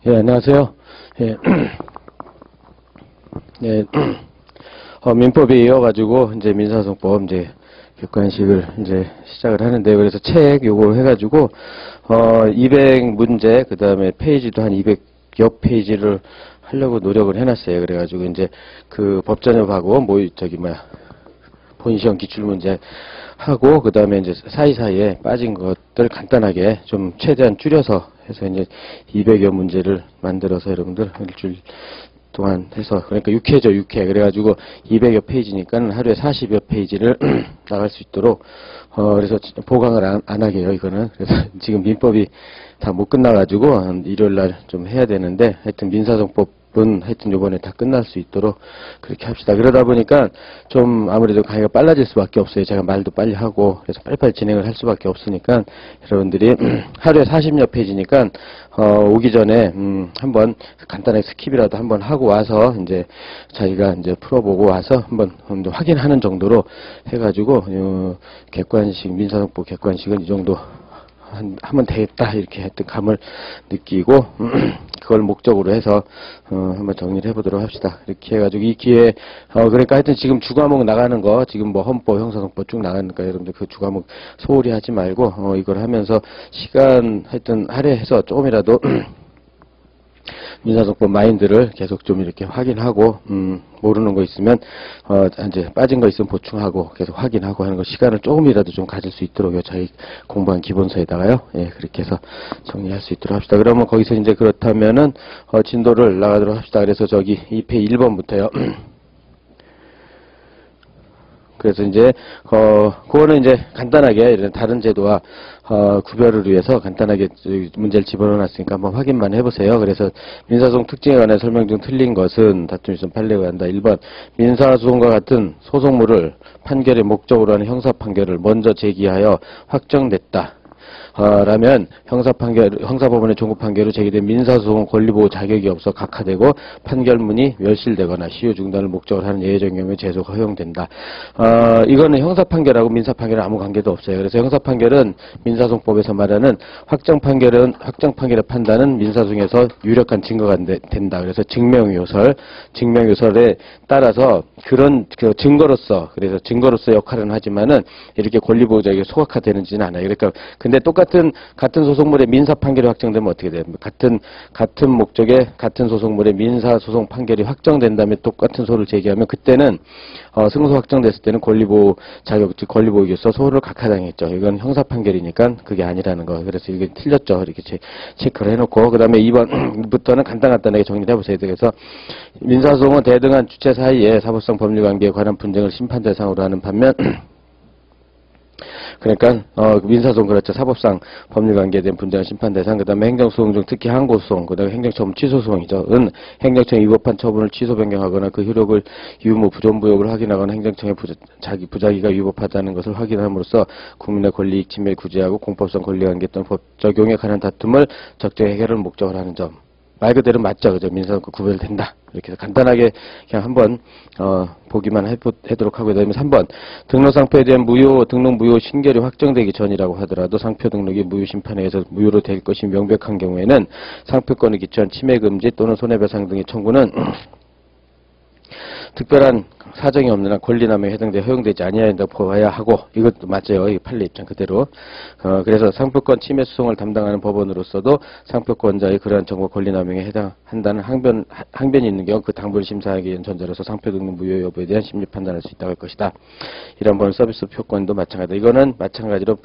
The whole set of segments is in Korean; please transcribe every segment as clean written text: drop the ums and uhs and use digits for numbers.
예, 안녕하세요. 예, 예, 민법이 이어가지고, 이제 민사소송법, 이제, 객관식을 이제 시작을 하는데, 그래서 책 요거 해가지고, 200문제, 그 다음에 페이지도 한 200여 페이지를 하려고 노력을 해놨어요. 그래가지고, 이제, 그 법전협하고, 본시험 기출문제 하고, 그 다음에 이제 사이사이에 빠진 것들 간단하게 좀 최대한 줄여서 해서 이제 200여 문제를 만들어서 여러분들 일주일 동안 해서, 그러니까 6회죠, 6회. 그래가지고 200여 페이지니까 하루에 40여 페이지를 나갈 수 있도록, 그래서 보강을 안 하게요, 이거는. 그래서 지금 민법이 다 못 끝나가지고 일요일 날 좀 해야 되는데, 하여튼 민사소송법은 하여튼 요번에 다 끝날 수 있도록 그렇게 합시다. 그러다 보니까 좀 아무래도 강의가 빨라질 수밖에 없어요. 제가 말도 빨리 하고, 그래서 빨리빨리 진행을 할 수밖에 없으니까 여러분들이 하루에 40여 페이지니까 오기 전에 한번 간단하게 스킵이라도 한번 하고 와서 이제 자기가 이제 풀어보고 와서 한번 확인하는 정도로 해가지고 객관식 민사소송법 객관식은 이 정도 하면 되겠다, 이렇게 했던 감을 느끼고, 그걸 목적으로 해서, 한번 정리를 해보도록 합시다. 이렇게 해가지고, 이 기회에, 그러니까 하여튼 지금 주과목 나가는 거, 지금 뭐 헌법, 형사소송법 쭉 나가니까 여러분들 그 주과목 소홀히 하지 말고, 이걸 하면서 시간 하여튼 할애해서 조금이라도, 민사소송법 마인드를 계속 좀 이렇게 확인하고, 모르는 거 있으면, 이제 빠진 거 있으면 보충하고, 계속 확인하고 하는 거 시간을 조금이라도 좀 가질 수 있도록요. 저희 공부한 기본서에다가요. 예, 그렇게 해서 정리할 수 있도록 합시다. 그러면 거기서 이제 그렇다면은, 진도를 나가도록 합시다. 그래서 저기 2페이지 1번부터요. 그래서 이제 그거는 이제 간단하게 이런 다른 제도와 구별을 위해서 간단하게 문제를 집어넣어놨으니까 한번 확인만 해보세요. 그래서 민사소송 특징에 관해 설명 중 틀린 것은 다툼이 있으면 판례가 한다. 1번 민사소송과 같은 소송물을 판결의 목적으로 하는 형사판결을 먼저 제기하여 확정됐다. 라면 형사법원의 종구판결로 제기된 민사소송 권리보호 자격이 없어 각하되고 판결문이 멸실되거나 시효 중단을 목적으로 하는 예외적인 경우에 제소가 허용된다. 이거는 형사판결하고 민사판결은 아무 관계도 없어요. 그래서 형사판결은 민사소송법에서 말하는 확정판결의 판단은 민사소송에서 유력한 증거가 된다. 그래서 증명요설에 따라서 그런 증거로서, 그래서 증거로서 역할은 하지만은 이렇게 권리보호 자격이 소각화되는지는 않아요. 그러니까 근데 같은 소송물의 민사 판결이 확정되면 어떻게 돼요? 같은 목적의 같은 소송물의 민사 소송 판결이 확정된다면 똑같은 소를 제기하면 그때는 승소 확정됐을 때는 권리보호 자격, 즉 권리보호기로서 소를 각하당했죠. 이건 형사 판결이니까 그게 아니라는 거. 그래서 이게 틀렸죠. 이렇게 체크를 해놓고, 그 다음에 2번부터는 간단하게 정리를 해보세요. 그래서 민사소송은 대등한 주체 사이에 사법상 법률관계에 관한 분쟁을 심판 대상으로 하는 반면 그러니까 민사소송, 그렇죠. 사법상 법률관계에 대한 분쟁 심판 대상, 그 다음에 행정소송 중 특히 항고소송, 그 다음에 행정처분 취소소송이죠. 행정청이 위법한 처분을 취소 변경하거나 그 효력을 유무 부존부역을 확인하거나 행정청의 부작위가 위법하다는 것을 확인함으로써 국민의 권리 이익 침해를 구제하고 공법상 권리관계 또는 법 적용에 관한 다툼을 적정 해결을 목적으로 하는 점. 말 그대로 맞죠. 그죠? 민사소송과 구별된다. 이렇게 해서 간단하게 그냥 한번, 보기만 해도록 하고요. 그다음에 3번. 등록 상표에 대한 등록 무효 신결이 확정되기 전이라고 하더라도 상표 등록이 무효 심판에 의해서 무효로 될 것이 명백한 경우에는 상표권을 기초한 침해 금지 또는 손해배상 등의 청구는 특별한 사정이 없는 한 권리남용에 해당돼 허용되지 아니한다고 봐야 하고, 이것도 맞아요. 이 판례 입장 그대로. 그래서 상표권 침해 수송을 담당하는 법원으로서도 상표권자의 그러한 정보 권리남용에 해당한다는 항변이 있는 경우 그 당부를 심사하기 위한 전제로서 상표 등록 무효 여부에 대한 심리 판단할 수 있다고 할 것이다. 이런 번 서비스 표권도 마찬가지다. 이거는 마찬가지로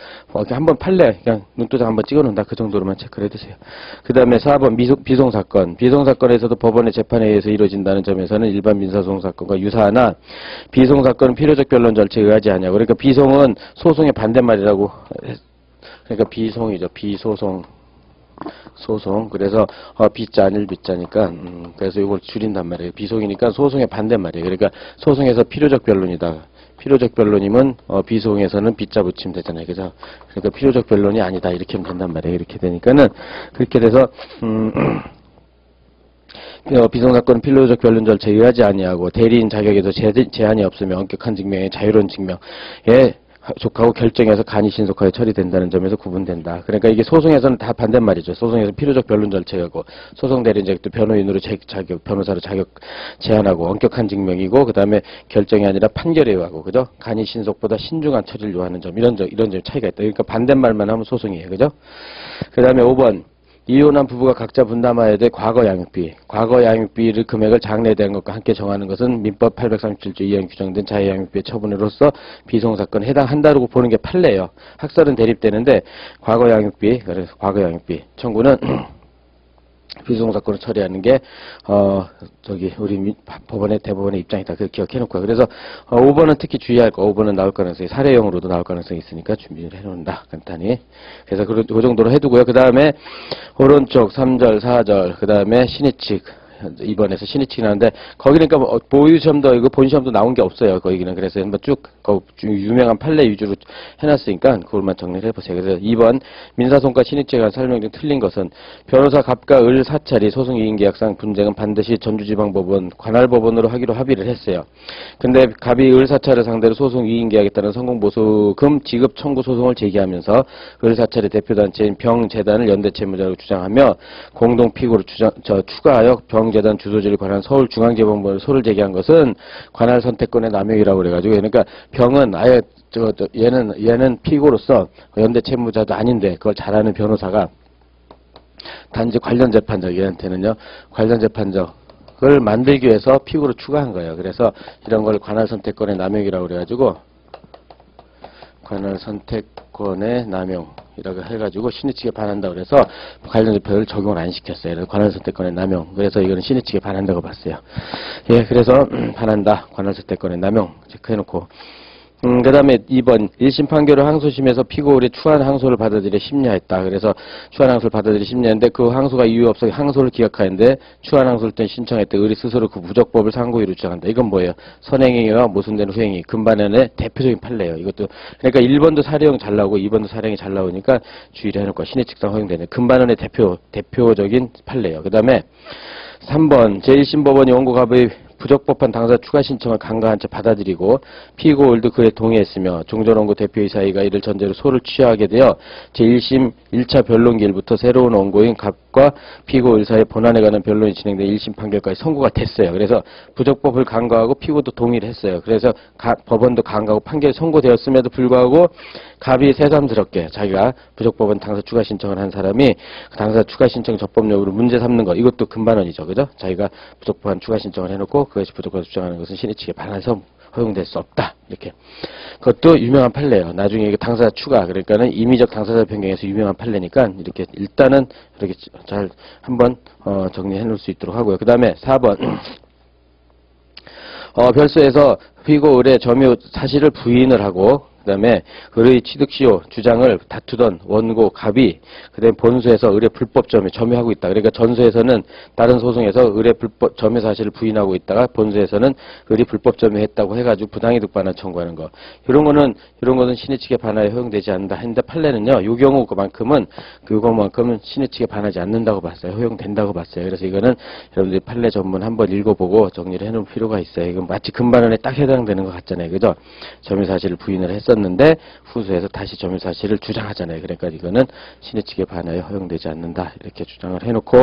한번 판례 그냥 눈도장 한번 찍어놓는다. 그 정도로만 체크를 해두세요. 그 다음에 4번 비송사건. 비송사건에서도 법원의 재판에 의해서 이루어진다는 점에서는 일반 민사소송 사건과 유사하나 비송사건은 필요적 변론 절차에 의하지 않냐고. 그러니까 비송은 소송의 반대말이라고. 그러니까 비송이죠. 비소송. 소송. 그래서 비자 아닐 비자니까 그래서 이걸 줄인단 말이에요. 비송이니까 소송의 반대말이에요. 그러니까 소송에서 필요적 변론이다. 필요적 변론이면 비송에서는 비자 붙이면 되잖아요. 그죠? 그러니까 필요적 변론이 아니다. 이렇게 하면 된단 말이에요. 이렇게 되니까는 그렇게 돼서 비송사건은 필요적 변론 절차에 의하지 아니하고 대리인 자격에도 제한이 없으며 엄격한 증명에 자유로운 증명에 족하고 결정해서 간이 신속하게 처리된다는 점에서 구분된다. 그러니까 이게 소송에서는 다 반대말이죠. 소송에서 필요적 변론 절차하고 소송 대리인적 또 변호인으로 변호사로 자격 제한하고 엄격한 증명이고 그다음에 결정이 아니라 판결에 의하고 그죠? 간이 신속보다 신중한 처리를 요하는 점 이런 점 차이가 있다. 그러니까 반대말만 하면 소송이에요. 그죠? 그다음에 5번 이혼한 부부가 각자 분담해야 될 과거 양육비. 과거 양육비를 금액을 장래에 대한 것과 함께 정하는 것은 민법 837조 2항 규정된 자해양육비의 처분으로서 비송사건에 해당한다고 보는 게 판례예요. 학설은 대립되는데 과거 양육비, 그래서 과거 양육비 청구는 비송사건을 처리하는 게 우리 법원의 대법원의 입장이다. 그걸 기억해놓고 그래서 5번은 특히 주의할 거. 5번은 나올 가능성이 사례형으로도 나올 가능성이 있으니까 준비를 해놓는다. 간단히. 그래서 그 정도로 해두고요. 그 다음에 오른쪽 3절, 4절, 그 다음에 신의칙. 2번에서 신의칙이 나오는데 거기는 그러니까 보유시험도 이거 본시험도 나온 게 없어요. 거기는 그래서 한번 쭉 유명한 판례 위주로 해놨으니까 그걸만 정리를 해보세요. 그래서 2번 민사소송과 신의칙에 관한 설명 중 틀린 것은 변호사 갑과 을 사찰이 소송이익계약상 분쟁은 반드시 전주지방법원 관할법원으로 하기로 합의를 했어요. 근데 갑이 을 사찰을 상대로 소송이익계약에 따른 성공보수금 지급 청구 소송을 제기하면서 을 사찰의 대표단체인 병재단을 연대채무자로 주장하며 공동 피고를 추가하여 병재단 주소지를 관한 서울중앙지방법원에 소를 제기한 것은 관할 선택권의 남용이라고 그래가지고 그러니까 병은 아예 얘는 피고로서 연대 채무자도 아닌데 그걸 잘하는 변호사가 단지 관련 재판적 얘한테는요 관련 재판적을 만들기 위해서 피고로 추가한 거예요. 그래서 이런 걸 관할 선택권의 남용이라고 그래가지고 관할 선택권의 남용이라고 해가지고 신의칙에 반한다고 그래서 관련 재판을 적용을 안 시켰어요. 그래서 관할 선택권의 남용. 그래서 이거는 신의칙에 반한다고 봤어요. 예, 그래서 반한다. 관할 선택권의 남용 체크해놓고. 그 다음에 2번 1심 판결을 항소심에서 피고울이 추한 항소를 받아들여 심리하였다. 그래서 추한 항소를 받아들여 심리했는데 그 항소가 이유 없어 항소를 기각하였는데 추한 항소를 때 신청했대. 의리 스스로 그 부적법을 상고유로 주장한다. 이건 뭐예요? 선행행위와 모순되는 후행위. 금반연의 대표적인 판례예요. 이것도 그러니까 1번도 사례형 잘 나오고 2번도 사례형이 잘 나오니까 주의를 해놓고 신의칙상 허용되는 금반연의 대표적인 판례예요. 그 다음에 3번 제1심법원이 원고갑의 부적법한 당사 추가 신청을 간과한 채 받아들이고 피고울도 그에 동의했으며 종전원고 대표이사회가 이를 전제로 소를 취하게 되어 제1심 1차 변론기일부터 새로운 원고인 갑과 피고울 사이 본안에 관한 변론이 진행된 1심 판결까지 선고가 됐어요. 그래서 부적법을 간과하고 피고도 동의를 했어요. 그래서 법원도 간과하고 판결이 선고되었음에도 불구하고 갑이 새삼스럽게 자기가 부적법한 당사 추가 신청을 한 사람이 그 당사 추가 신청 적법 여부를 문제 삼는 거 이것도 금반원이죠. 그죠? 자기가 부적법한 추가 신청을 해놓고 그것이 부적법을 주장하는 것은 신의칙에 반해서 허용될 수 없다. 이렇게. 그것도 유명한 판례예요. 나중에 이게 당사자 추가 그러니까는 임의적 당사자 변경에서 유명한 판례니까 이렇게 일단은 이렇게 잘 한번 정리해 놓을 수 있도록 하고요. 그 다음에 4번 별수에서 피고 을의 점유 사실을 부인을 하고 그 다음에 을의 취득시효 주장을 다투던 원고 갑이 그 다음에 본수에서 을의 불법 점유하고 있다. 그러니까 전수에서는 다른 소송에서 을의 불법 점유 사실을 부인하고 있다가 본수에서는 을이 불법 점유했다고 해가지고 부당이득 반환 청구하는 거. 이런 거는 신의칙에 반하여 허용되지 않는다 했는데 판례는요. 요 경우만큼은 신의칙에 반하지 않는다고 봤어요. 허용된다고 봤어요. 그래서 이거는 여러분들이 판례 전문 한번 읽어보고 정리를 해놓을 필요가 있어요. 이건 마치 금반원에 딱 해당되는 것 같잖아요. 그죠? 점유 사실을 부인을 했었는데 후수에서 다시 점유 사실을 주장하잖아요. 그러니까 이거는 신의칙에 반하여 허용되지 않는다. 이렇게 주장을 해놓고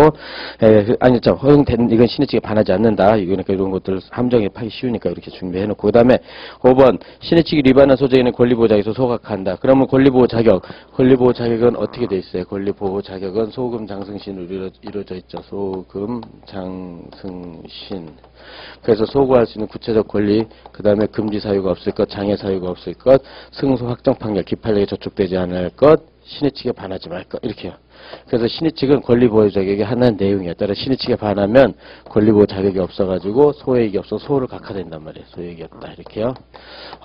이건 신의칙에 반하지 않는다. 그러니까 이런 것들 함정에 파기 쉬우니까 이렇게 준비해놓고 그 다음에 5번 신의칙이 위반한 소재에는 권리보호자격에서 소각한다. 그러면 권리보호 자격은 어떻게 돼 있어요? 권리보호 자격은 소금 장승신으로 이루어져 있죠. 소금 장승신. 그래서 소구할 수 있는 구체적 권리, 그 다음에 금지 사유가 없을 것, 장애 사유가 없을 것, 승소 확정 판결, 기판력이 저촉되지 않을 것, 신의칙에 반하지 말 것, 이렇게요. 그래서 신의칙은 권리보호 자격의 하나의 내용이에요. 따라 신의칙에 반하면 권리보호 자격이 없어가지고 소액이 없어 소를 각하된단 말이에요. 소액이 없다. 이렇게요.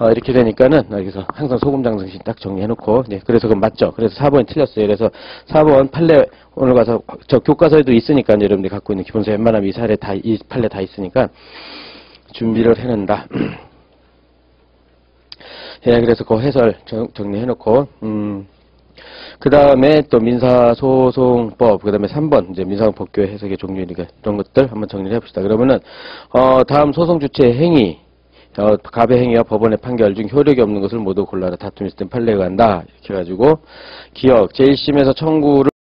이렇게 되니까는 여기서 항상 소금장승신 딱 정리해놓고 그래서 그건 맞죠. 그래서 4번이 틀렸어요. 그래서 4번 판례 오늘 가서 저 교과서에도 있으니까 여러분들이 갖고 있는 기본서 웬만하면 이 판례 다 있으니까 준비를 해낸다. 예, 그래서 그 해설 정리해놓고 그 다음에 또 민사소송법, 그 다음에 3번, 이제 민사법규의 해석의 종류니까 이런 것들 한번 정리를 해봅시다. 그러면은, 다음 소송 주체 행위, 갑의 행위와 법원의 판결 중 효력이 없는 것을 모두 골라라. 다툼이 있을 땐 판례가 한다. 이렇게 해가지고 기억 제1심에서 청구를